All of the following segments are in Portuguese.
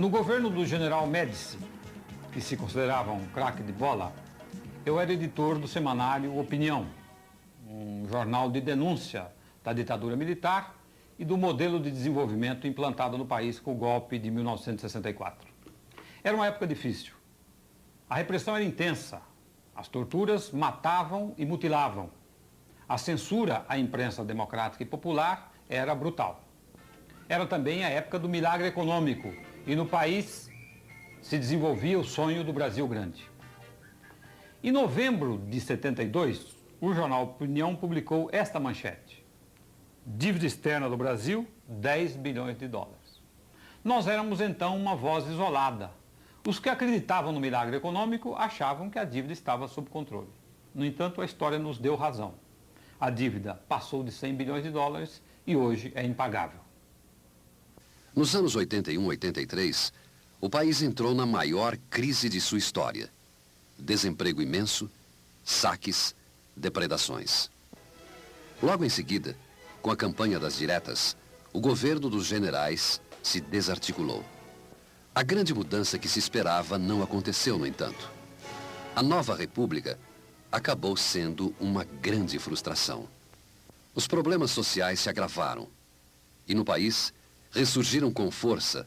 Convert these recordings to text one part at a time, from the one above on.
No governo do general Médici, que se considerava um craque de bola, eu era editor do semanário Opinião, um jornal de denúncia da ditadura militar e do modelo de desenvolvimento implantado no país com o golpe de 1964. Era uma época difícil. A repressão era intensa. As torturas matavam e mutilavam. A censura à imprensa democrática e popular era brutal. Era também a época do milagre econômico e no país se desenvolvia o sonho do Brasil Grande. Em novembro de 72, o jornal Opinião publicou esta manchete: dívida externa do Brasil, 10 bilhões de dólares. Nós éramos então uma voz isolada. Os que acreditavam no milagre econômico achavam que a dívida estava sob controle. No entanto, a história nos deu razão. A dívida passou de 100 bilhões de dólares e hoje é impagável. Nos anos 81 e 83, o país entrou na maior crise de sua história. Desemprego imenso, saques, depredações. Logo em seguida, com a campanha das diretas, o governo dos generais se desarticulou. A grande mudança que se esperava não aconteceu, no entanto. A nova república acabou sendo uma grande frustração. Os problemas sociais se agravaram e no país ressurgiram com força,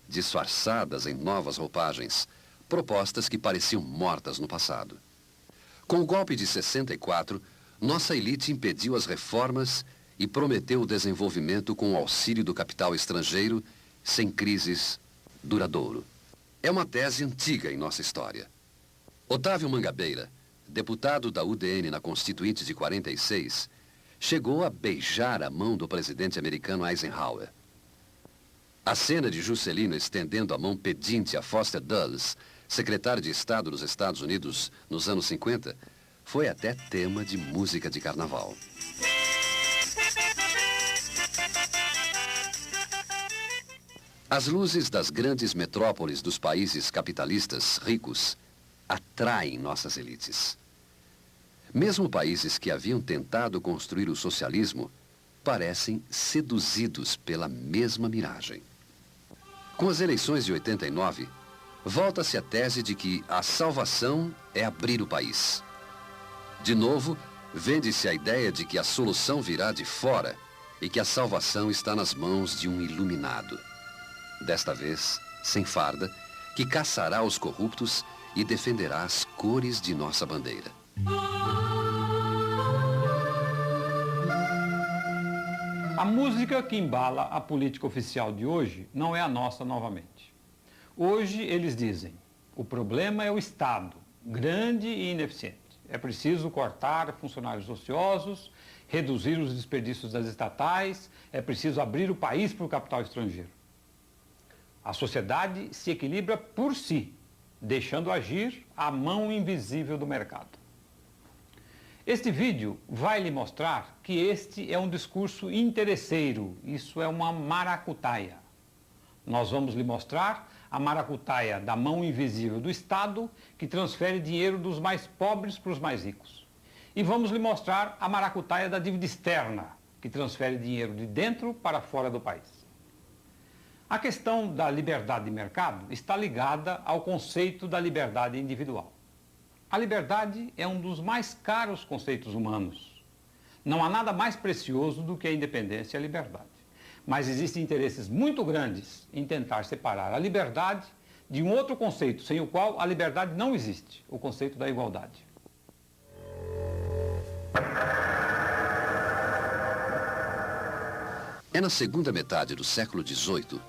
disfarçadas em novas roupagens, propostas que pareciam mortas no passado. Com o golpe de 64, nossa elite impediu as reformas e prometeu o desenvolvimento com o auxílio do capital estrangeiro, sem crises, duradouro. É uma tese antiga em nossa história. Otávio Mangabeira, deputado da UDN na Constituinte de 46, chegou a beijar a mão do presidente americano Eisenhower. A cena de Juscelino estendendo a mão pedinte a Foster Dulles, secretário de Estado dos Estados Unidos nos anos 50, foi até tema de música de carnaval. As luzes das grandes metrópoles dos países capitalistas ricos atraem nossas elites. Mesmo países que haviam tentado construir o socialismo parecem seduzidos pela mesma miragem. Com as eleições de 89, volta-se a tese de que a salvação é abrir o país. De novo, vende-se a ideia de que a solução virá de fora e que a salvação está nas mãos de um iluminado. Desta vez, sem farda, que caçará os corruptos e defenderá as cores de nossa bandeira. A música que embala a política oficial de hoje não é a nossa novamente. Hoje eles dizem: o problema é o Estado, grande e ineficiente. É preciso cortar funcionários ociosos, reduzir os desperdícios das estatais, é preciso abrir o país para o capital estrangeiro. A sociedade se equilibra por si, deixando agir a mão invisível do mercado. Este vídeo vai lhe mostrar que este é um discurso interesseiro, isso é uma maracutaia. Nós vamos lhe mostrar a maracutaia da mão invisível do Estado, que transfere dinheiro dos mais pobres para os mais ricos. E vamos lhe mostrar a maracutaia da dívida externa, que transfere dinheiro de dentro para fora do país. A questão da liberdade de mercado está ligada ao conceito da liberdade individual. A liberdade é um dos mais caros conceitos humanos. Não há nada mais precioso do que a independência e a liberdade. Mas existem interesses muito grandes em tentar separar a liberdade de um outro conceito, sem o qual a liberdade não existe, o conceito da igualdade. É na segunda metade do século XVIII,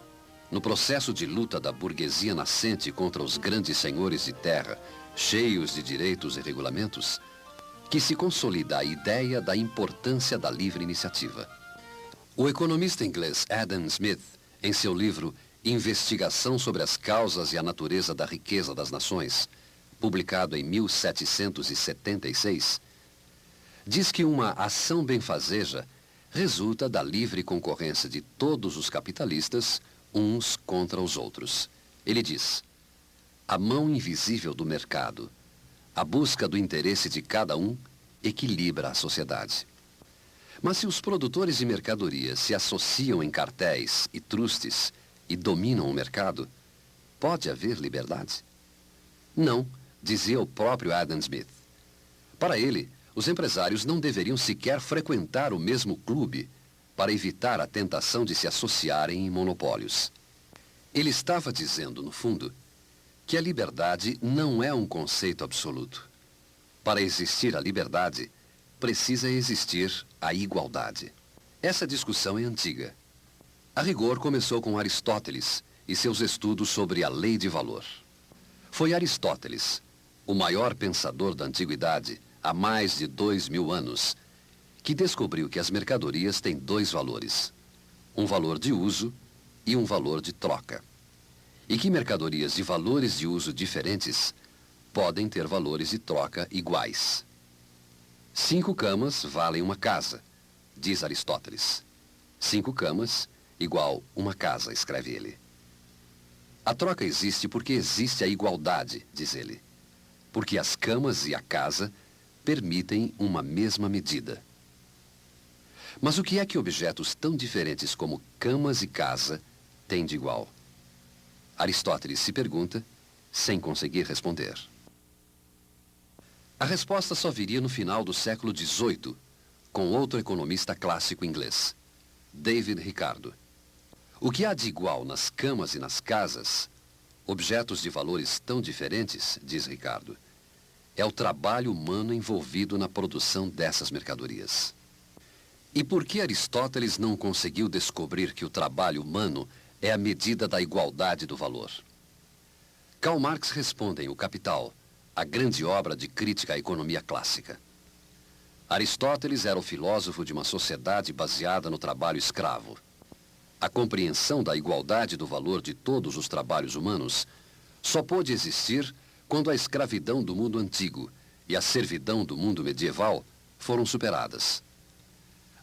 no processo de luta da burguesia nascente contra os grandes senhores de terra, cheios de direitos e regulamentos, que se consolida a ideia da importância da livre iniciativa. O economista inglês Adam Smith, em seu livro Investigação sobre as Causas e a Natureza da Riqueza das Nações, publicado em 1776, diz que uma ação benfazeja resulta da livre concorrência de todos os capitalistas uns contra os outros. Ele diz: a mão invisível do mercado, a busca do interesse de cada um, equilibra a sociedade. Mas se os produtores de mercadorias se associam em cartéis e trustes e dominam o mercado, pode haver liberdade? Não, dizia o próprio Adam Smith. Para ele, os empresários não deveriam sequer frequentar o mesmo clube para evitar a tentação de se associarem em monopólios. Ele estava dizendo, no fundo, que a liberdade não é um conceito absoluto. Para existir a liberdade, precisa existir a igualdade. Essa discussão é antiga. A rigor começou com Aristóteles e seus estudos sobre a lei de valor. Foi Aristóteles, o maior pensador da antiguidade, há mais de 2000 anos, que descobriu que as mercadorias têm dois valores, um valor de uso e um valor de troca. E que mercadorias de valores de uso diferentes podem ter valores de troca iguais. 5 camas valem uma casa, diz Aristóteles. 5 camas igual uma casa, escreve ele. A troca existe porque existe a igualdade, diz ele. Porque as camas e a casa permitem uma mesma medida. Mas o que é que objetos tão diferentes como camas e casa têm de igual? Aristóteles se pergunta, sem conseguir responder. A resposta só viria no final do século XVIII, com outro economista clássico inglês, David Ricardo. O que há de igual nas camas e nas casas, objetos de valores tão diferentes, diz Ricardo, é o trabalho humano envolvido na produção dessas mercadorias. E por que Aristóteles não conseguiu descobrir que o trabalho humano é a medida da igualdade do valor? Karl Marx responde em O Capital, a grande obra de crítica à economia clássica. Aristóteles era o filósofo de uma sociedade baseada no trabalho escravo. A compreensão da igualdade do valor de todos os trabalhos humanos só pôde existir quando a escravidão do mundo antigo e a servidão do mundo medieval foram superadas.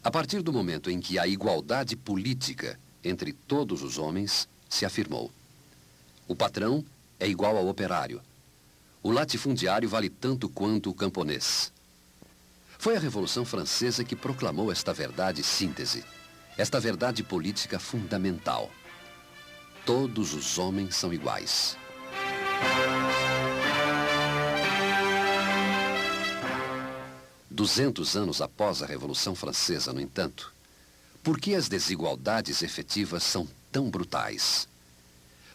A partir do momento em que a igualdade política entre todos os homens se afirmou. O patrão é igual ao operário. O latifundiário vale tanto quanto o camponês. Foi a Revolução Francesa que proclamou esta verdade síntese, esta verdade política fundamental. Todos os homens são iguais. Duzentos anos após a Revolução Francesa, no entanto, por que as desigualdades efetivas são tão brutais?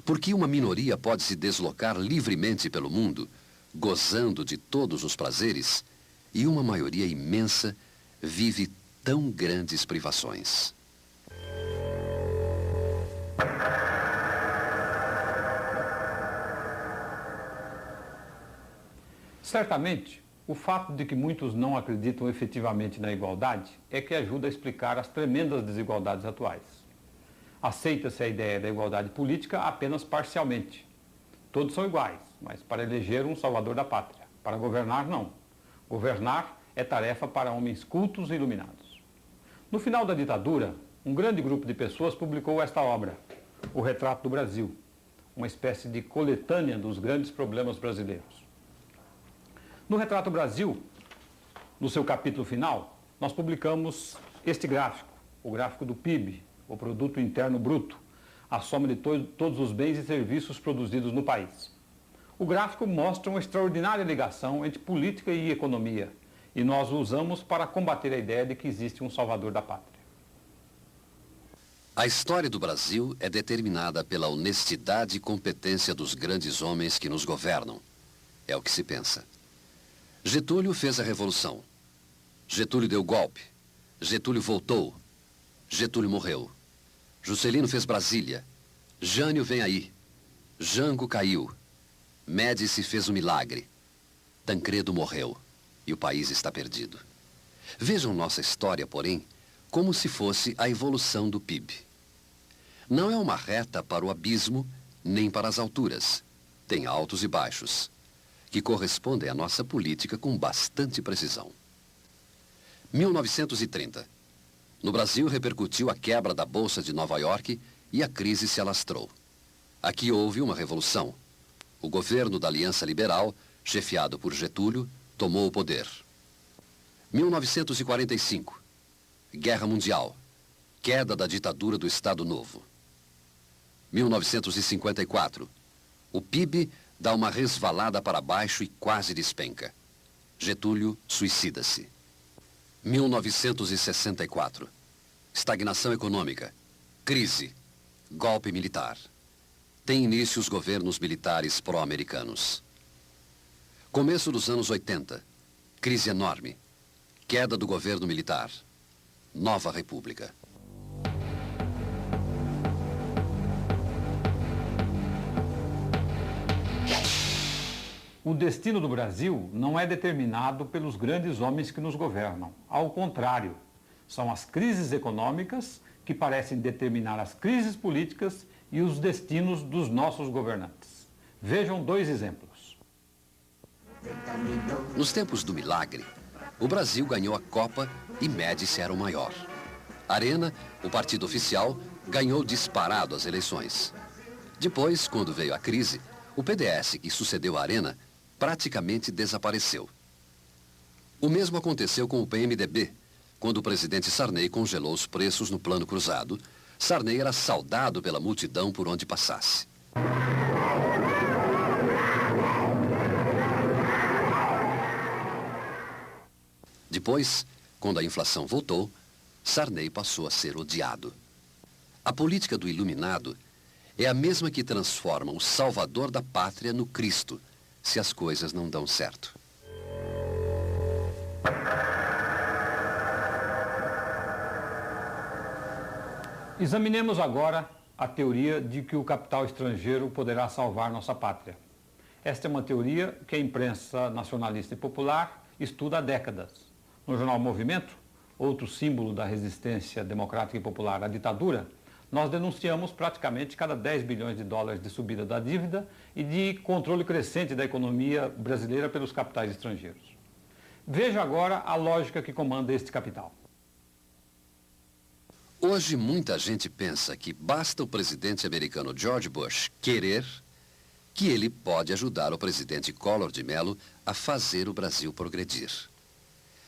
Por que uma minoria pode se deslocar livremente pelo mundo, gozando de todos os prazeres, e uma maioria imensa vive tão grandes privações? Certamente, o fato de que muitos não acreditam efetivamente na igualdade é que ajuda a explicar as tremendas desigualdades atuais. Aceita-se a ideia da igualdade política apenas parcialmente. Todos são iguais, mas para eleger um salvador da pátria. Para governar, não. Governar é tarefa para homens cultos e iluminados. No final da ditadura, um grande grupo de pessoas publicou esta obra, O Retrato do Brasil, uma espécie de coletânea dos grandes problemas brasileiros. No Retrato Brasil, no seu capítulo final, nós publicamos este gráfico, o gráfico do PIB, o Produto Interno Bruto, a soma de todos os bens e serviços produzidos no país. O gráfico mostra uma extraordinária ligação entre política e economia, e nós o usamos para combater a ideia de que existe um salvador da pátria. A história do Brasil é determinada pela honestidade e competência dos grandes homens que nos governam. É o que se pensa. Getúlio fez a revolução. Getúlio deu golpe. Getúlio voltou. Getúlio morreu. Juscelino fez Brasília. Jânio vem aí. Jango caiu. Médici fez o milagre. Tancredo morreu. E o país está perdido. Vejam nossa história, porém, como se fosse a evolução do PIB. Não é uma reta para o abismo, nem para as alturas. Tem altos e baixos, que correspondem à nossa política com bastante precisão. 1930. No Brasil repercutiu a quebra da Bolsa de Nova York e a crise se alastrou. Aqui houve uma revolução. O governo da Aliança Liberal, chefiado por Getúlio, tomou o poder. 1945. Guerra Mundial. Queda da ditadura do Estado Novo. 1954. O PIB dá uma resvalada para baixo e quase despenca. Getúlio suicida-se. 1964. Estagnação econômica. Crise. Golpe militar. Tem início os governos militares pró-americanos. Começo dos anos 80. Crise enorme. Queda do governo militar. Nova República. O destino do Brasil não é determinado pelos grandes homens que nos governam. Ao contrário, são as crises econômicas que parecem determinar as crises políticas e os destinos dos nossos governantes. Vejam dois exemplos. Nos tempos do milagre, o Brasil ganhou a Copa e Médici era o maior. Arena, o partido oficial, ganhou disparado as eleições. Depois, quando veio a crise, o PDS, que sucedeu a Arena, praticamente desapareceu. O mesmo aconteceu com o PMDB. Quando o presidente Sarney congelou os preços no plano cruzado, Sarney era saudado pela multidão por onde passasse. Depois, quando a inflação voltou, Sarney passou a ser odiado. A política do iluminado é a mesma que transforma o salvador da pátria no Cristo, se as coisas não dão certo. Examinemos agora a teoria de que o capital estrangeiro poderá salvar nossa pátria. Esta é uma teoria que a imprensa nacionalista e popular estuda há décadas. No jornal Movimento, outro símbolo da resistência democrática e popular à ditadura, nós denunciamos praticamente cada 10 bilhões de dólares de subida da dívida e de controle crescente da economia brasileira pelos capitais estrangeiros. Veja agora a lógica que comanda este capital. Hoje, muita gente pensa que basta o presidente americano George Bush querer que ele pode ajudar o presidente Collor de Mello a fazer o Brasil progredir.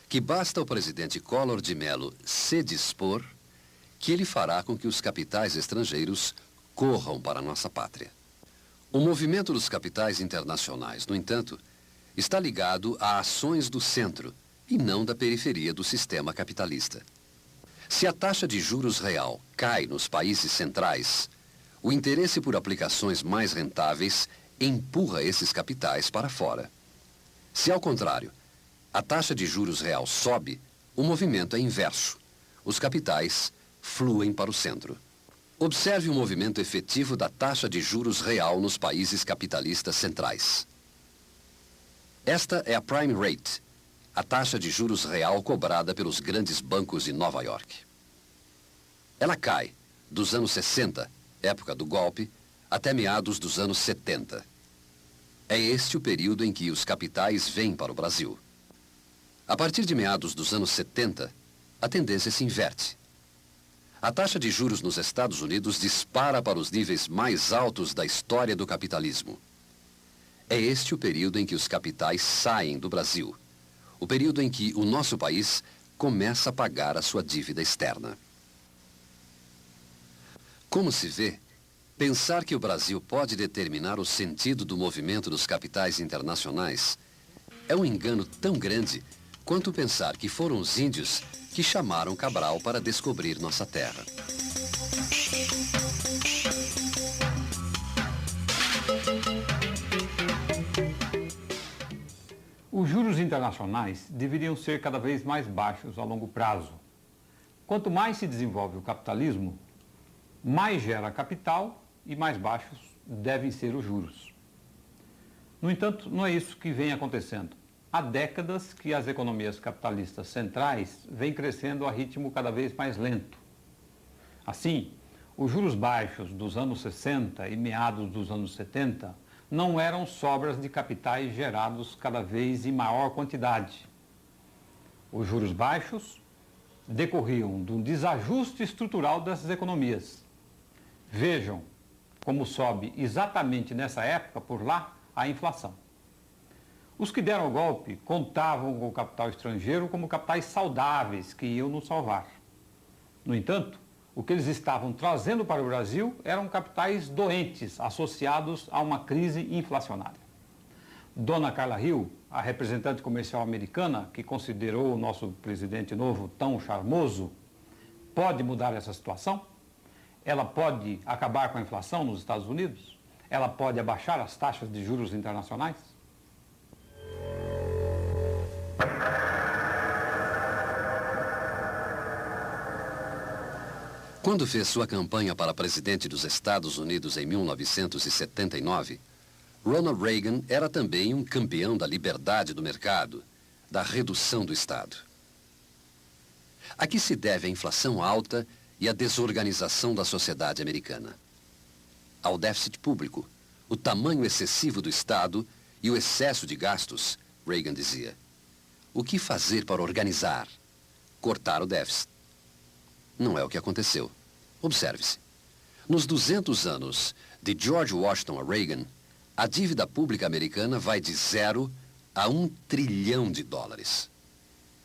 Que basta o presidente Collor de Mello se dispor que ele fará com que os capitais estrangeiros corram para a nossa pátria. O movimento dos capitais internacionais, no entanto, está ligado a ações do centro e não da periferia do sistema capitalista. Se a taxa de juros real cai nos países centrais, o interesse por aplicações mais rentáveis empurra esses capitais para fora. Se, ao contrário, a taxa de juros real sobe, o movimento é inverso. Os capitais fluem para o centro. Observe o movimento efetivo da taxa de juros real nos países capitalistas centrais. Esta é a prime rate, a taxa de juros real cobrada pelos grandes bancos de Nova York. Ela cai dos anos 60, época do golpe, até meados dos anos 70. É este o período em que os capitais vêm para o Brasil. A partir de meados dos anos 70, a tendência se inverte. A taxa de juros nos Estados Unidos dispara para os níveis mais altos da história do capitalismo. É este o período em que os capitais saem do Brasil. O período em que o nosso país começa a pagar a sua dívida externa. Como se vê, pensar que o Brasil pode determinar o sentido do movimento dos capitais internacionais é um engano tão grande quanto pensar que foram os índios que chamaram Cabral para descobrir nossa terra. Os juros internacionais deveriam ser cada vez mais baixos a longo prazo. Quanto mais se desenvolve o capitalismo, mais gera capital e mais baixos devem ser os juros. No entanto, não é isso que vem acontecendo. Há décadas que as economias capitalistas centrais vêm crescendo a ritmo cada vez mais lento. Assim, os juros baixos dos anos 60 e meados dos anos 70 não eram sobras de capitais gerados cada vez em maior quantidade. Os juros baixos decorriam de um desajuste estrutural dessas economias. Vejam como sobe exatamente nessa época, por lá, a inflação. Os que deram o golpe contavam com o capital estrangeiro como capitais saudáveis que iam nos salvar. No entanto, O que eles estavam trazendo para o Brasil eram capitais doentes, associados a uma crise inflacionária. Dona Carla Hill, a representante comercial americana, que considerou o nosso presidente novo tão charmoso, pode mudar essa situação? Ela pode acabar com a inflação nos Estados Unidos? Ela pode abaixar as taxas de juros internacionais? Quando fez sua campanha para presidente dos Estados Unidos em 1979, Ronald Reagan era também um campeão da liberdade do mercado, da redução do Estado. A que se deve a inflação alta e a desorganização da sociedade americana? Ao déficit público, o tamanho excessivo do Estado e o excesso de gastos, Reagan dizia. O que fazer para organizar? Cortar o déficit. Não é o que aconteceu. Observe-se. Nos 200 anos de George Washington a Reagan, a dívida pública americana vai de 0 a 1 trilhão de dólares.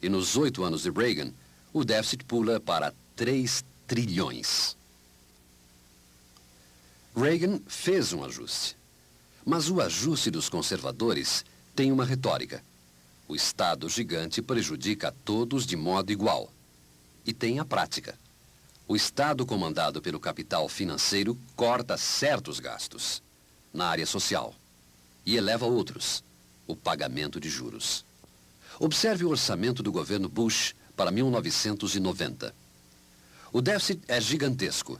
E nos 8 anos de Reagan, o déficit pula para 3 trilhões. Reagan fez um ajuste. Mas o ajuste dos conservadores tem uma retórica. O Estado gigante prejudica a todos de modo igual. E tem a prática. O Estado comandado pelo capital financeiro corta certos gastos na área social e eleva outros, o pagamento de juros. Observe o orçamento do governo Bush para 1990. O déficit é gigantesco,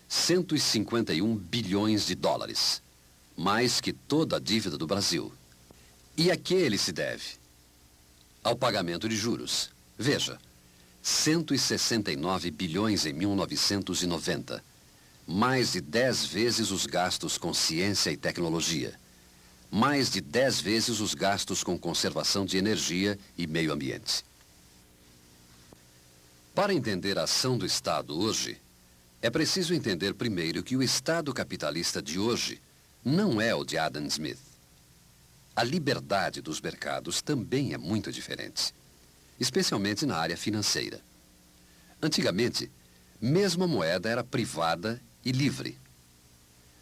151 bilhões de dólares, mais que toda a dívida do Brasil. E a que ele se deve? Ao pagamento de juros. Veja, 169 bilhões em 1990. Mais de 10 vezes os gastos com ciência e tecnologia. Mais de 10 vezes os gastos com conservação de energia e meio ambiente. Para entender a ação do Estado hoje, é preciso entender primeiro que o Estado capitalista de hoje não é o de Adam Smith. A liberdade dos mercados também é muito diferente, especialmente na área financeira. Antigamente, mesmo a moeda era privada e livre.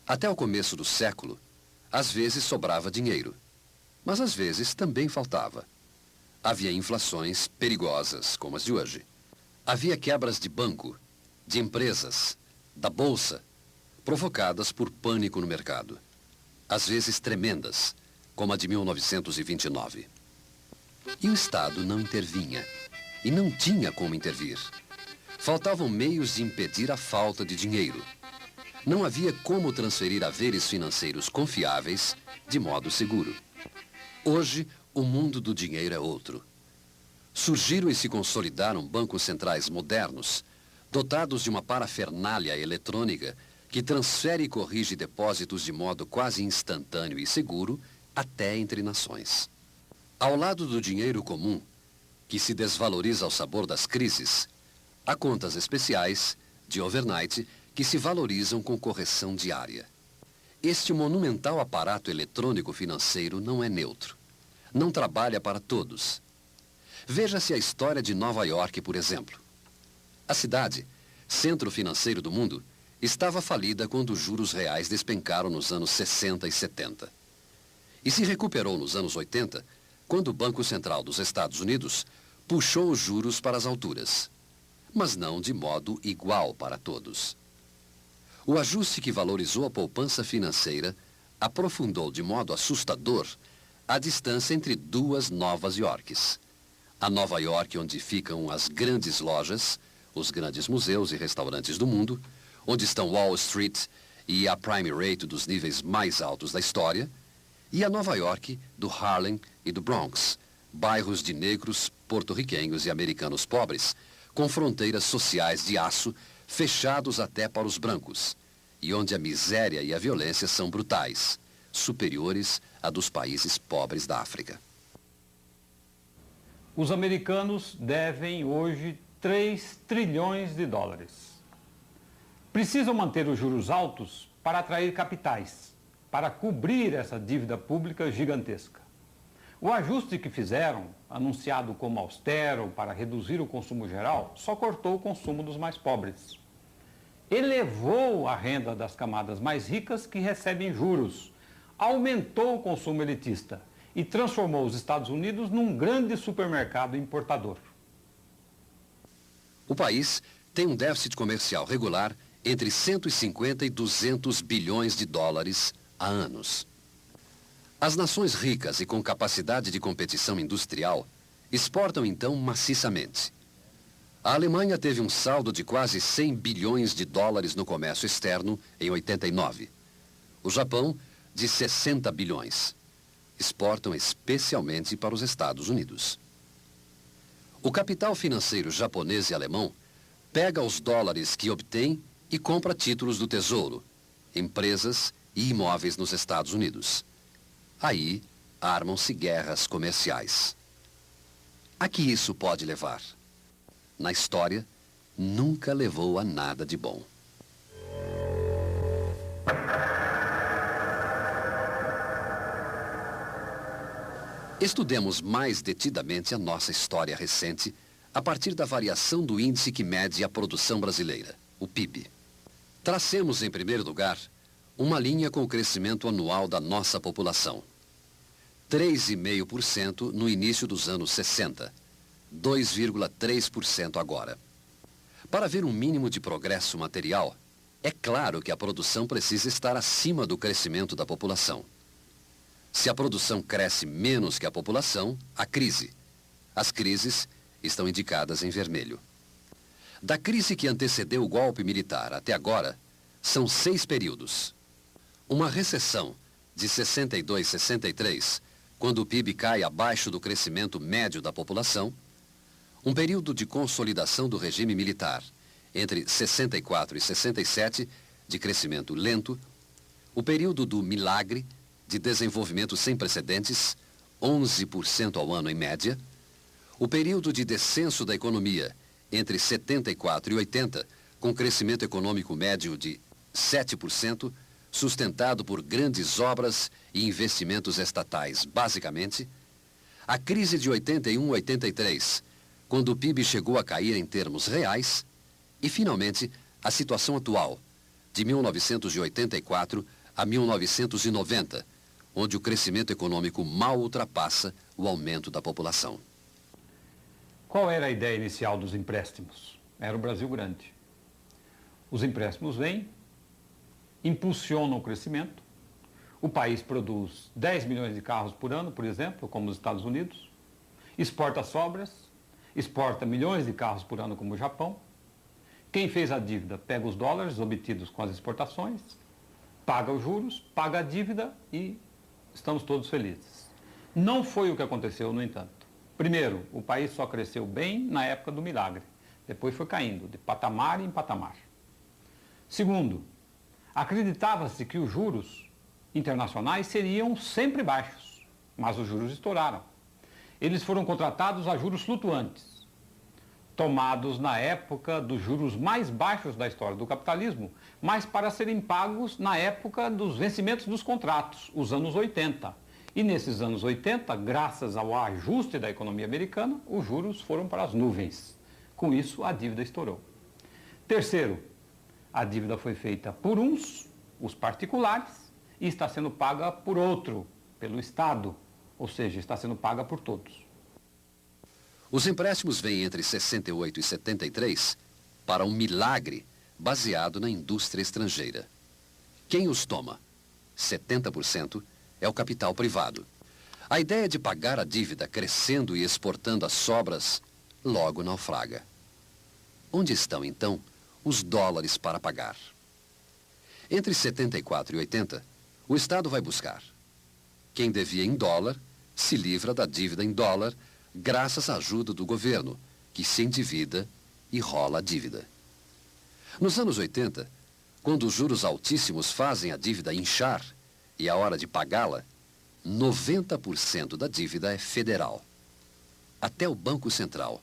Até o começo do século, às vezes sobrava dinheiro, mas às vezes também faltava. Havia inflações perigosas, como as de hoje. Havia quebras de banco, de empresas, da bolsa, provocadas por pânico no mercado. Às vezes tremendas, como a de 1929. E o Estado não intervinha, e não tinha como intervir. Faltavam meios de impedir a falta de dinheiro. Não havia como transferir haveres financeiros confiáveis de modo seguro. Hoje, o mundo do dinheiro é outro. Surgiram e se consolidaram bancos centrais modernos, dotados de uma parafernália eletrônica que transfere e corrige depósitos de modo quase instantâneo e seguro até entre nações. Ao lado do dinheiro comum, que se desvaloriza ao sabor das crises, há contas especiais, de overnight, que se valorizam com correção diária. Este monumental aparato eletrônico financeiro não é neutro. Não trabalha para todos. Veja-se a história de Nova York, por exemplo. A cidade, centro financeiro do mundo, estava falida quando os juros reais despencaram nos anos 60 e 70. E se recuperou nos anos 80, quando o Banco Central dos Estados Unidos puxou os juros para as alturas, mas não de modo igual para todos. O ajuste que valorizou a poupança financeira aprofundou de modo assustador a distância entre duas Novas Yorks. A Nova York onde ficam as grandes lojas, os grandes museus e restaurantes do mundo, onde estão Wall Street e a Prime Rate dos níveis mais altos da história, e a Nova York do Harlem e do Bronx, bairros de negros, porto-riquenhos e americanos pobres, com fronteiras sociais de aço fechados até para os brancos, e onde a miséria e a violência são brutais, superiores à dos países pobres da África. Os americanos devem hoje 3 trilhões de dólares. Precisam manter os juros altos para atrair capitais, para cobrir essa dívida pública gigantesca. O ajuste que fizeram, anunciado como austero para reduzir o consumo geral, só cortou o consumo dos mais pobres. elevou a renda das camadas mais ricas que recebem juros, aumentou o consumo elitista e transformou os Estados Unidos num grande supermercado importador. O país tem um déficit comercial regular entre 150 e 200 bilhões de dólares há anos. As nações ricas e com capacidade de competição industrial exportam então maciçamente. A Alemanha teve um saldo de quase 100 bilhões de dólares no comércio externo em 89. O Japão, de 60 bilhões. Exportam especialmente para os Estados Unidos. O capital financeiro japonês e alemão pega os dólares que obtém e compra títulos do Tesouro, empresas e imóveis nos Estados Unidos. Aí, armam-se guerras comerciais. A que isso pode levar? Na história, nunca levou a nada de bom. Estudemos mais detidamente a nossa história recente a partir da variação do índice que mede a produção brasileira, o PIB. Tracemos, em primeiro lugar, uma linha com o crescimento anual da nossa população. 3,5% no início dos anos 60, 2,3% agora. Para ver um mínimo de progresso material, é claro que a produção precisa estar acima do crescimento da população. Se a produção cresce menos que a população, há crise. As crises estão indicadas em vermelho. Da crise que antecedeu o golpe militar até agora, são 6 períodos. Uma recessão de 62, 63, quando o PIB cai abaixo do crescimento médio da população. Um período de consolidação do regime militar, entre 64 e 67, de crescimento lento. O período do milagre, de desenvolvimento sem precedentes, 11% ao ano em média. O período de descenso da economia, entre 74 e 80, com crescimento econômico médio de 7%, sustentado por grandes obras e investimentos estatais, basicamente. A crise de 81-83, quando o PIB chegou a cair em termos reais. E, finalmente, a situação atual, de 1984 a 1990, onde o crescimento econômico mal ultrapassa o aumento da população. Qual era a ideia inicial dos empréstimos? Era o Brasil grande. Os empréstimos vêm, impulsionam o crescimento. O país produz 10 milhões de carros por ano, por exemplo, como os Estados Unidos. Exporta sobras, exporta milhões de carros por ano, como o Japão. Quem fez a dívida pega os dólares obtidos com as exportações, paga os juros, paga a dívida e estamos todos felizes. Não foi o que aconteceu, no entanto. Primeiro, o país só cresceu bem na época do milagre. Depois foi caindo, de patamar em patamar. Segundo, acreditava-se que os juros internacionais seriam sempre baixos, mas os juros estouraram. Eles foram contratados a juros flutuantes, tomados na época dos juros mais baixos da história do capitalismo, mas para serem pagos na época dos vencimentos dos contratos, os anos 80. E nesses anos 80, graças ao ajuste da economia americana, os juros foram para as nuvens. Com isso, a dívida estourou. Terceiro, a dívida foi feita por uns, os particulares, e está sendo paga por outro, pelo Estado, ou seja, está sendo paga por todos. Os empréstimos vêm entre 68 e 73 para um milagre baseado na indústria estrangeira. Quem os toma? 70% é o capital privado. A ideia de pagar a dívida crescendo e exportando as sobras logo naufraga. Onde estão, então, os dólares para pagar? Entre 74 e 80, o Estado vai buscar. Quem devia em dólar se livra da dívida em dólar graças à ajuda do governo, que se endivida e rola a dívida. Nos anos 80, quando os juros altíssimos fazem a dívida inchar e a hora de pagá-la, 90% da dívida é federal. Até o Banco Central,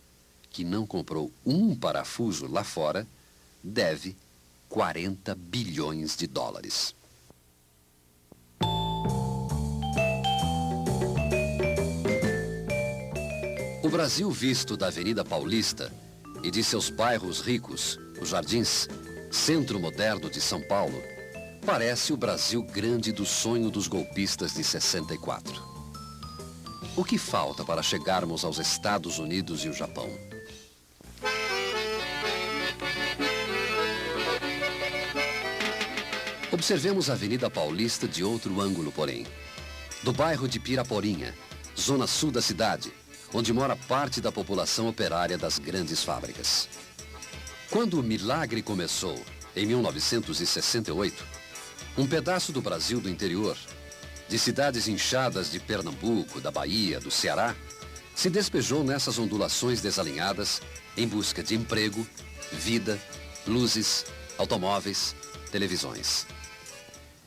que não comprou um parafuso lá fora, deve 40 bilhões de dólares. O Brasil visto da Avenida Paulista e de seus bairros ricos, os Jardins, centro moderno de São Paulo, parece o Brasil grande do sonho dos golpistas de 64. O que falta para chegarmos aos Estados Unidos e o Japão? Observemos a Avenida Paulista de outro ângulo, porém. Do bairro de Piraporinha, zona sul da cidade, onde mora parte da população operária das grandes fábricas. Quando o milagre começou, em 1968, um pedaço do Brasil do interior, de cidades inchadas de Pernambuco, da Bahia, do Ceará, se despejou nessas ondulações desalinhadas em busca de emprego, vida, luzes, automóveis, televisões.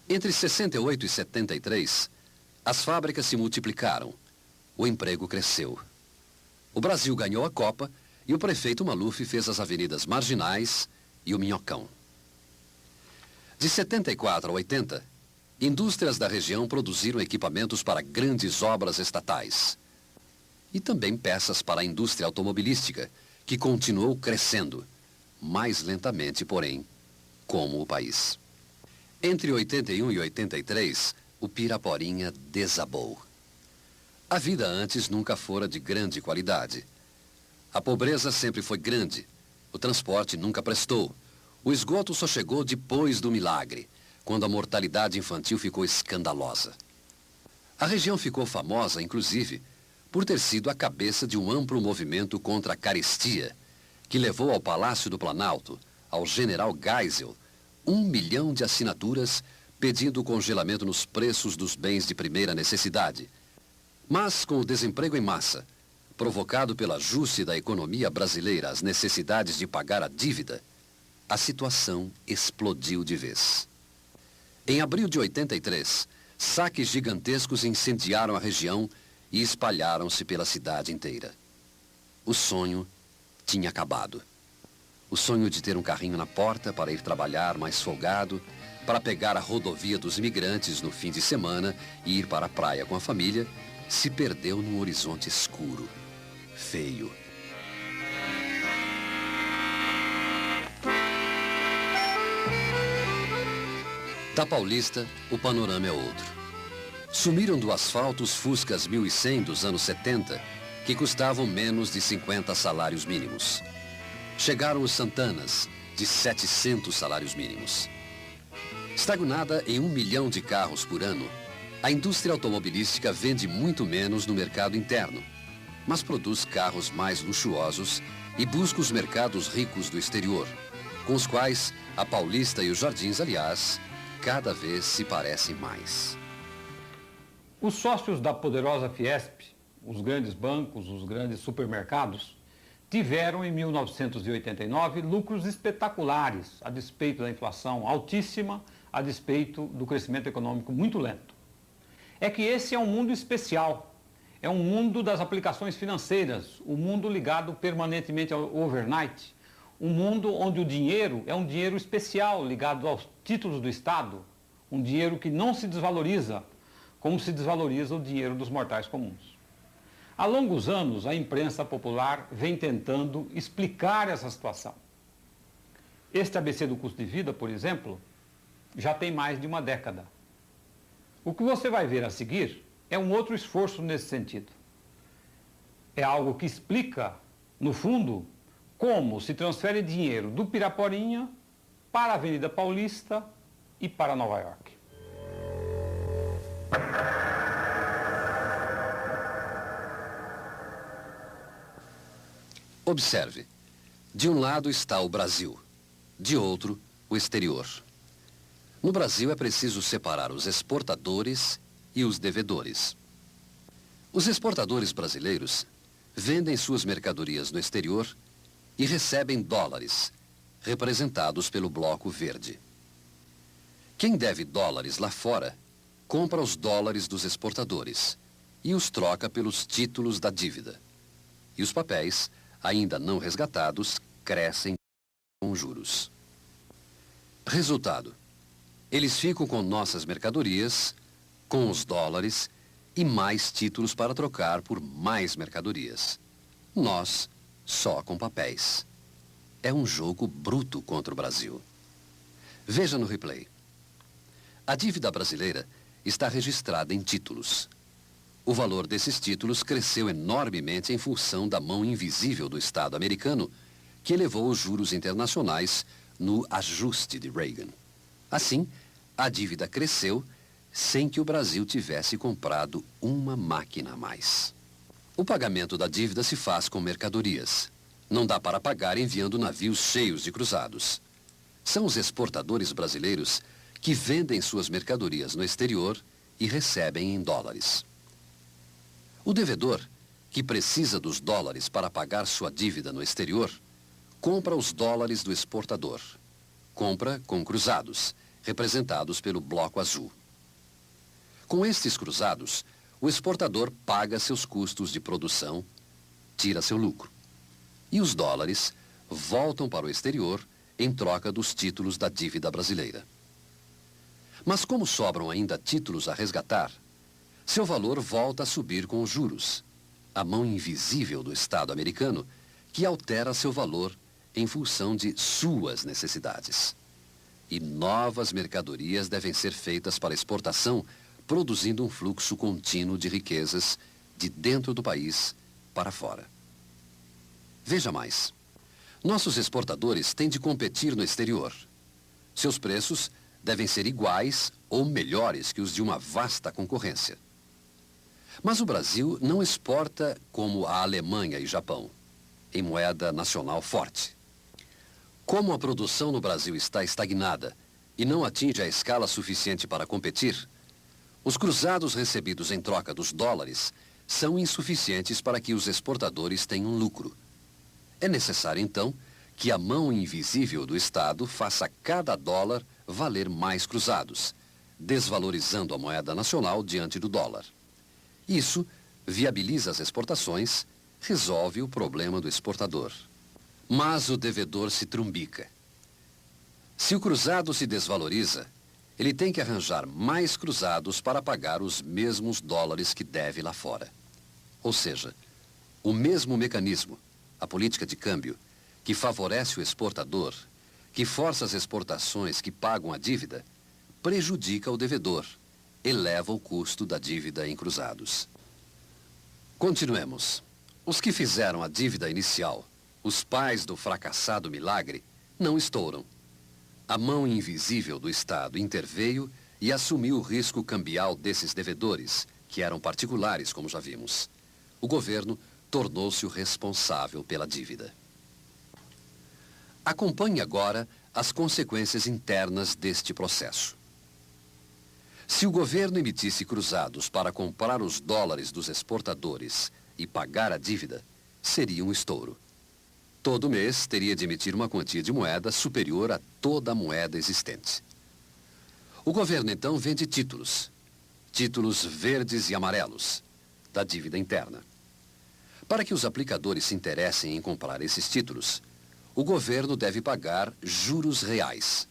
Entre 68 e 73, as fábricas se multiplicaram, o emprego cresceu. O Brasil ganhou a Copa e o prefeito Maluf fez as avenidas Marginais e o Minhocão. De 74 a 80, indústrias da região produziram equipamentos para grandes obras estatais. E também peças para a indústria automobilística, que continuou crescendo, mais lentamente, porém, como o país. Entre 81 e 83, o Piraporinha desabou. A vida antes nunca fora de grande qualidade. A pobreza sempre foi grande, o transporte nunca prestou, o esgoto só chegou depois do milagre, quando a mortalidade infantil ficou escandalosa. A região ficou famosa, inclusive, por ter sido a cabeça de um amplo movimento contra a carestia, que levou ao Palácio do Planalto, ao general Geisel, 1 milhão de assinaturas pedindo o congelamento nos preços dos bens de primeira necessidade. Mas, com o desemprego em massa, provocado pelo ajuste da economia brasileira às necessidades de pagar a dívida, a situação explodiu de vez. Em abril de 83, saques gigantescos incendiaram a região e espalharam-se pela cidade inteira. O sonho tinha acabado. O sonho de ter um carrinho na porta para ir trabalhar mais folgado, para pegar a rodovia dos imigrantes no fim de semana e ir para a praia com a família, se perdeu num horizonte escuro, feio. Da Paulista, o panorama é outro. Sumiram do asfalto os Fuscas 1100 dos anos 70, que custavam menos de 50 salários mínimos. Chegaram os Santanas, de 700 salários mínimos. Estagnada em 1 milhão de carros por ano, a indústria automobilística vende muito menos no mercado interno, mas produz carros mais luxuosos e busca os mercados ricos do exterior, com os quais a Paulista e os Jardins, aliás, cada vez se parecem mais. Os sócios da poderosa Fiesp, os grandes bancos, os grandes supermercados, tiveram em 1989 lucros espetaculares, a despeito da inflação altíssima, a despeito do crescimento econômico muito lento. É que esse é um mundo especial, é um mundo das aplicações financeiras, um mundo ligado permanentemente ao overnight, um mundo onde o dinheiro é um dinheiro especial ligado aos títulos do Estado, um dinheiro que não se desvaloriza, como se desvaloriza o dinheiro dos mortais comuns. Há longos anos, a imprensa popular vem tentando explicar essa situação. Este ABC do custo de vida, por exemplo, já tem mais de uma década. O que você vai ver a seguir é um outro esforço nesse sentido. É algo que explica, no fundo, como se transfere dinheiro do Piraporinha para a Avenida Paulista e para Nova York. Observe, de um lado está o Brasil, de outro, o exterior. No Brasil é preciso separar os exportadores e os devedores. Os exportadores brasileiros vendem suas mercadorias no exterior e recebem dólares, representados pelo Bloco Verde. Quem deve dólares lá fora, compra os dólares dos exportadores e os troca pelos títulos da dívida. E os papéis, ainda não resgatados, crescem com juros. Resultado: eles ficam com nossas mercadorias, com os dólares e mais títulos para trocar por mais mercadorias. Nós, só com papéis. É um jogo bruto contra o Brasil. Veja no replay. A dívida brasileira está registrada em títulos. O valor desses títulos cresceu enormemente em função da mão invisível do Estado americano, que elevou os juros internacionais no ajuste de Reagan. Assim, a dívida cresceu sem que o Brasil tivesse comprado uma máquina a mais. O pagamento da dívida se faz com mercadorias. Não dá para pagar enviando navios cheios de cruzados. São os exportadores brasileiros que vendem suas mercadorias no exterior e recebem em dólares. O devedor, que precisa dos dólares para pagar sua dívida no exterior, compra os dólares do exportador. Compra com cruzados, representados pelo bloco azul. Com estes cruzados, o exportador paga seus custos de produção, tira seu lucro. E os dólares voltam para o exterior em troca dos títulos da dívida brasileira. Mas como sobram ainda títulos a resgatar, seu valor volta a subir com os juros, a mão invisível do Estado americano, que altera seu valor em função de suas necessidades. E novas mercadorias devem ser feitas para exportação, produzindo um fluxo contínuo de riquezas de dentro do país para fora. Veja mais. Nossos exportadores têm de competir no exterior. Seus preços devem ser iguais ou melhores que os de uma vasta concorrência. Mas o Brasil não exporta como a Alemanha e Japão, em moeda nacional forte. Como a produção no Brasil está estagnada e não atinge a escala suficiente para competir, os cruzados recebidos em troca dos dólares são insuficientes para que os exportadores tenham lucro. É necessário, então, que a mão invisível do Estado faça cada dólar valer mais cruzados, desvalorizando a moeda nacional diante do dólar. Isso viabiliza as exportações, resolve o problema do exportador. Mas o devedor se trumbica. Se o cruzado se desvaloriza, ele tem que arranjar mais cruzados para pagar os mesmos dólares que deve lá fora. Ou seja, o mesmo mecanismo, a política de câmbio, que favorece o exportador, que força as exportações que pagam a dívida, prejudica o devedor, eleva o custo da dívida em cruzados. Continuemos. Os que fizeram a dívida inicial, os pais do fracassado milagre, não estouram. A mão invisível do Estado interveio e assumiu o risco cambial desses devedores, que eram particulares, como já vimos. O governo tornou-se o responsável pela dívida. Acompanhe agora as consequências internas deste processo. Se o governo emitisse cruzados para comprar os dólares dos exportadores e pagar a dívida, seria um estouro. Todo mês teria de emitir uma quantia de moeda superior a toda a moeda existente. O governo então vende títulos verdes e amarelos, da dívida interna. Para que os aplicadores se interessem em comprar esses títulos, o governo deve pagar juros reais,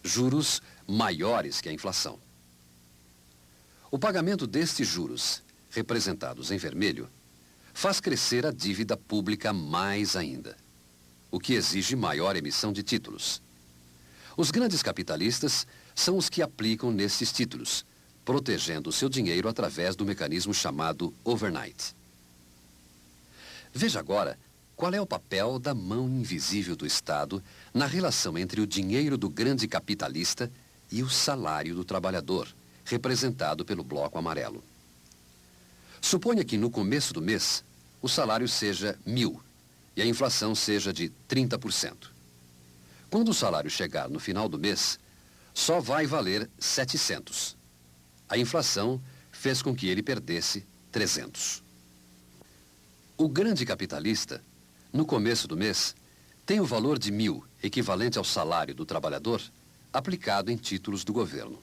juros maiores que a inflação. O pagamento destes juros, representados em vermelho, faz crescer a dívida pública mais ainda, o que exige maior emissão de títulos. Os grandes capitalistas são os que aplicam nesses títulos, protegendo o seu dinheiro através do mecanismo chamado overnight. Veja agora qual é o papel da mão invisível do Estado na relação entre o dinheiro do grande capitalista e o salário do trabalhador, representado pelo bloco amarelo. Suponha que no começo do mês o salário seja 1.000 e a inflação seja de 30%. Quando o salário chegar no final do mês, só vai valer 700. A inflação fez com que ele perdesse 300. O grande capitalista, no começo do mês, tem o valor de 1.000, equivalente ao salário do trabalhador, aplicado em títulos do governo.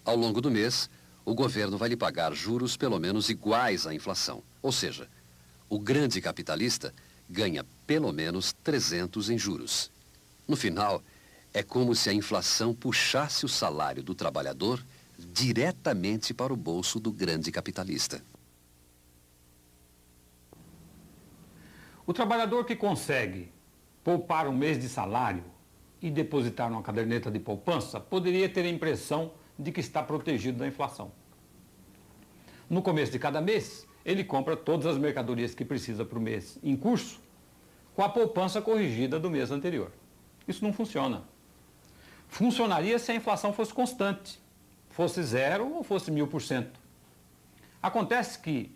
Ao longo do mês, o governo vai lhe pagar juros pelo menos iguais à inflação. Ou seja, o grande capitalista ganha pelo menos 300 em juros. No final, é como se a inflação puxasse o salário do trabalhador diretamente para o bolso do grande capitalista. O trabalhador que consegue poupar um mês de salário e depositar numa caderneta de poupança poderia ter a impressão de que está protegido da inflação. No começo de cada mês, ele compra todas as mercadorias que precisa para o mês em curso, com a poupança corrigida do mês anterior. Isso não funciona. Funcionaria se a inflação fosse constante, fosse 0 ou fosse 1000%. Acontece que,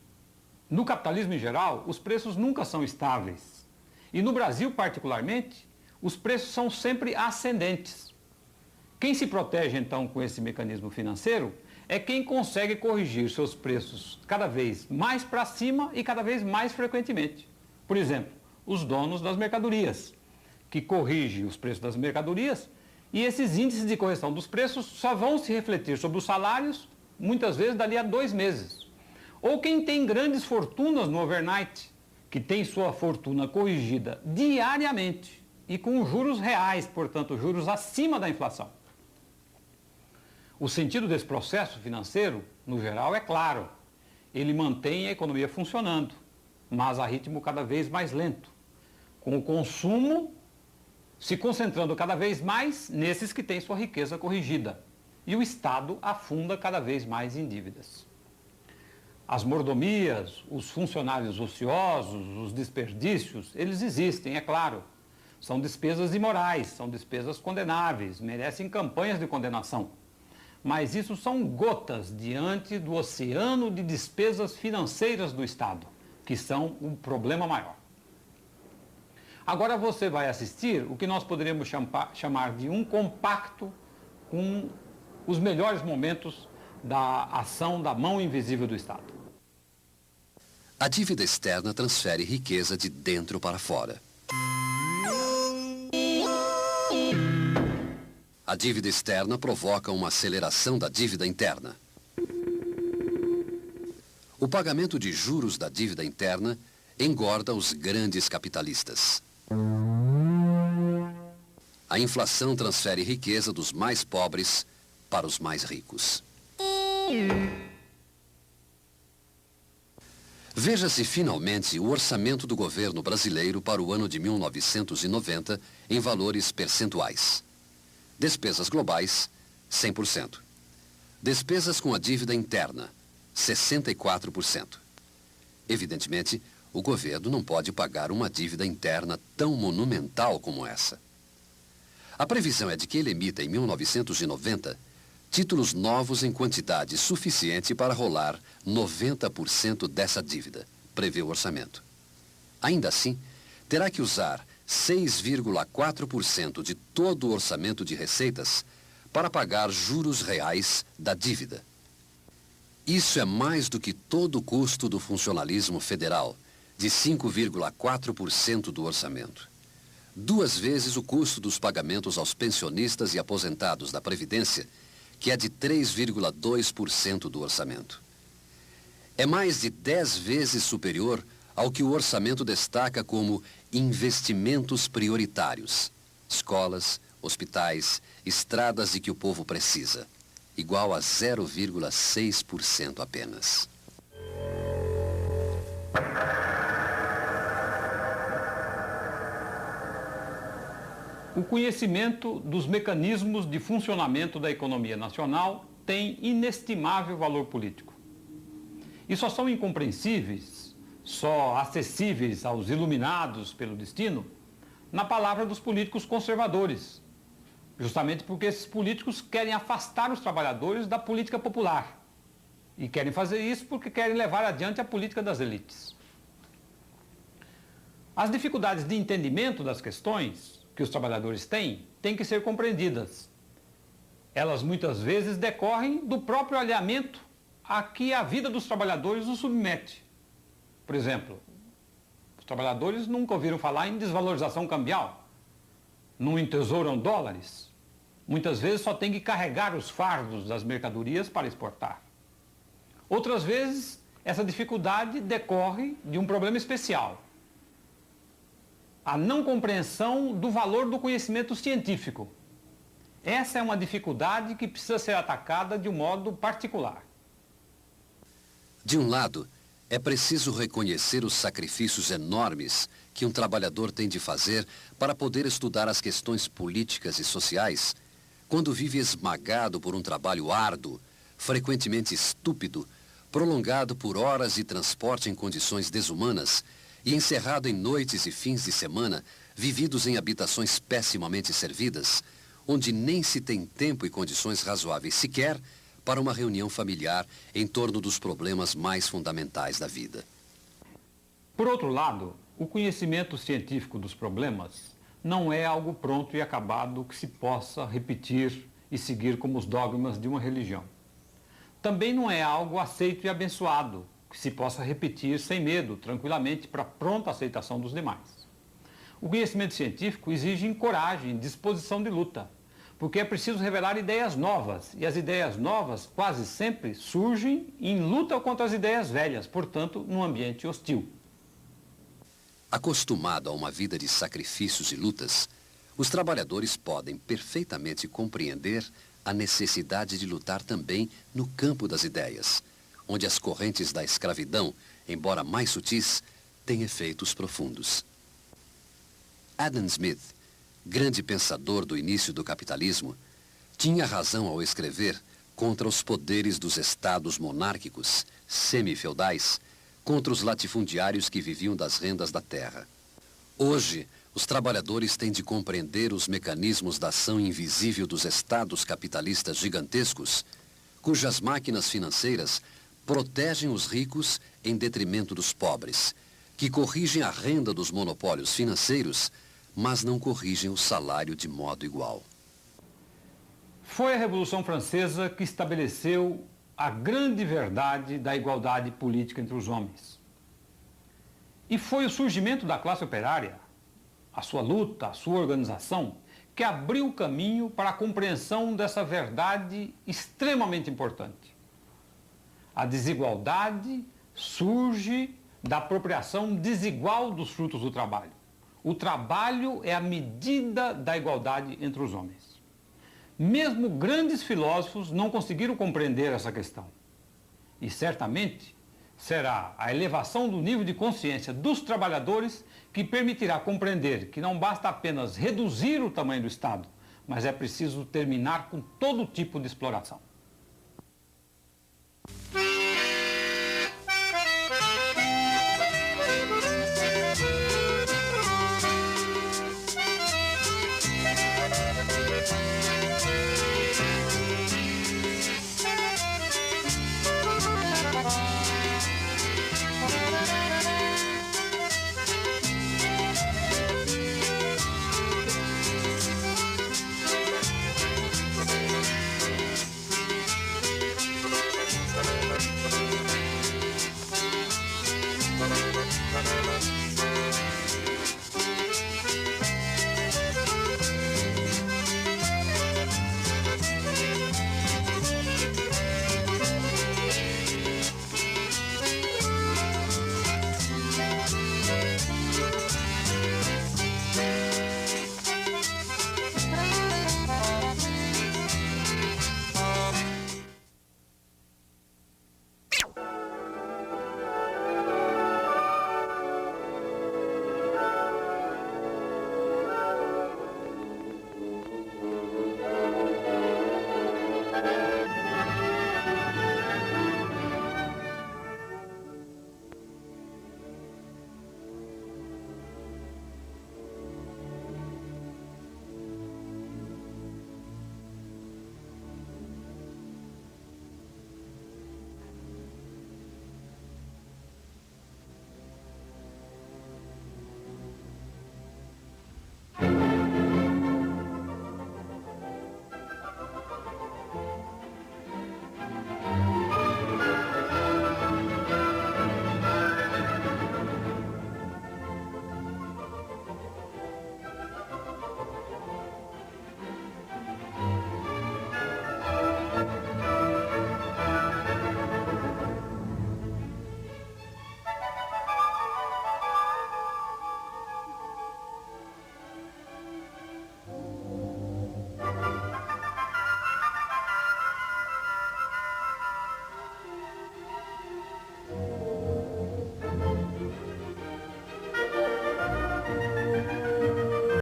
no capitalismo em geral, os preços nunca são estáveis. E no Brasil, particularmente, os preços são sempre ascendentes. Quem se protege, então, com esse mecanismo financeiro é quem consegue corrigir seus preços cada vez mais para cima e cada vez mais frequentemente. Por exemplo, os donos das mercadorias, que corrigem os preços das mercadorias, e esses índices de correção dos preços só vão se refletir sobre os salários, muitas vezes dali a 2 meses. Ou quem tem grandes fortunas no overnight, que tem sua fortuna corrigida diariamente e com juros reais, portanto, juros acima da inflação. O sentido desse processo financeiro, no geral, é claro. Ele mantém a economia funcionando, mas a ritmo cada vez mais lento, com o consumo se concentrando cada vez mais nesses que têm sua riqueza corrigida, e o Estado afunda cada vez mais em dívidas. As mordomias, os funcionários ociosos, os desperdícios, eles existem, é claro. São despesas imorais, são despesas condenáveis, merecem campanhas de condenação. Mas isso são gotas diante do oceano de despesas financeiras do Estado, que são um problema maior. Agora você vai assistir o que nós poderíamos chamar de um compacto com os melhores momentos da ação da mão invisível do Estado. A dívida externa transfere riqueza de dentro para fora. A dívida externa provoca uma aceleração da dívida interna. O pagamento de juros da dívida interna engorda os grandes capitalistas. A inflação transfere riqueza dos mais pobres para os mais ricos. Veja-se finalmente o orçamento do governo brasileiro para o ano de 1990 em valores percentuais. Despesas globais, 100%. Despesas com a dívida interna, 64%. Evidentemente, o governo não pode pagar uma dívida interna tão monumental como essa. A previsão é de que ele emita em 1990 títulos novos em quantidade suficiente para rolar 90% dessa dívida, prevê o orçamento. Ainda assim, terá que usar 6,4% de todo o orçamento de receitas para pagar juros reais da dívida. Isso é mais do que todo o custo do funcionalismo federal, de 5,4% do orçamento. 2 vezes o custo dos pagamentos aos pensionistas e aposentados da Previdência, que é de 3,2% do orçamento. É mais de 10 vezes superior ao que o orçamento destaca como investimentos prioritários, escolas, hospitais, estradas de que o povo precisa, igual a 0,6% apenas. O conhecimento dos mecanismos de funcionamento da economia nacional tem inestimável valor político. E só são incompreensíveis, só acessíveis aos iluminados pelo destino, na palavra dos políticos conservadores, justamente porque esses políticos querem afastar os trabalhadores da política popular. E querem fazer isso porque querem levar adiante a política das elites. As dificuldades de entendimento das questões que os trabalhadores têm que ser compreendidas. Elas muitas vezes decorrem do próprio alinhamento a que a vida dos trabalhadores os submete. Por exemplo, os trabalhadores nunca ouviram falar em desvalorização cambial, não entesouram dólares. Muitas vezes só tem que carregar os fardos das mercadorias para exportar. Outras vezes, essa dificuldade decorre de um problema especial: a não compreensão do valor do conhecimento científico. Essa é uma dificuldade que precisa ser atacada de um modo particular. De um lado, É preciso reconhecer os sacrifícios enormes que um trabalhador tem de fazer para poder estudar as questões políticas e sociais, quando vive esmagado por um trabalho árduo, frequentemente estúpido, prolongado por horas de transporte em condições desumanas e encerrado em noites e fins de semana, vividos em habitações pessimamente servidas, onde nem se tem tempo e condições razoáveis sequer para uma reunião familiar em torno dos problemas mais fundamentais da vida. Por outro lado, o conhecimento científico dos problemas não é algo pronto e acabado que se possa repetir e seguir como os dogmas de uma religião. Também não é algo aceito e abençoado, que se possa repetir sem medo, tranquilamente, para pronta aceitação dos demais. O conhecimento científico exige coragem, disposição de luta, porque é preciso revelar ideias novas, e as ideias novas quase sempre surgem em luta contra as ideias velhas, portanto, num ambiente hostil. Acostumado a uma vida de sacrifícios e lutas, os trabalhadores podem perfeitamente compreender a necessidade de lutar também no campo das ideias, onde as correntes da escravidão, embora mais sutis, têm efeitos profundos. Adam Smith, grande pensador do início do capitalismo, tinha razão ao escrever contra os poderes dos estados monárquicos, semi-feudais, contra os latifundiários que viviam das rendas da terra. Hoje, os trabalhadores têm de compreender os mecanismos da ação invisível dos estados capitalistas gigantescos, cujas máquinas financeiras protegem os ricos em detrimento dos pobres, que corrigem a renda dos monopólios financeiros, mas não corrigem o salário de modo igual. Foi a Revolução Francesa que estabeleceu a grande verdade da igualdade política entre os homens. E foi o surgimento da classe operária, a sua luta, a sua organização, que abriu o caminho para a compreensão dessa verdade extremamente importante. A desigualdade surge da apropriação desigual dos frutos do trabalho. O trabalho é a medida da igualdade entre os homens. Mesmo grandes filósofos não conseguiram compreender essa questão. E certamente será a elevação do nível de consciência dos trabalhadores que permitirá compreender que não basta apenas reduzir o tamanho do Estado, mas é preciso terminar com todo tipo de exploração.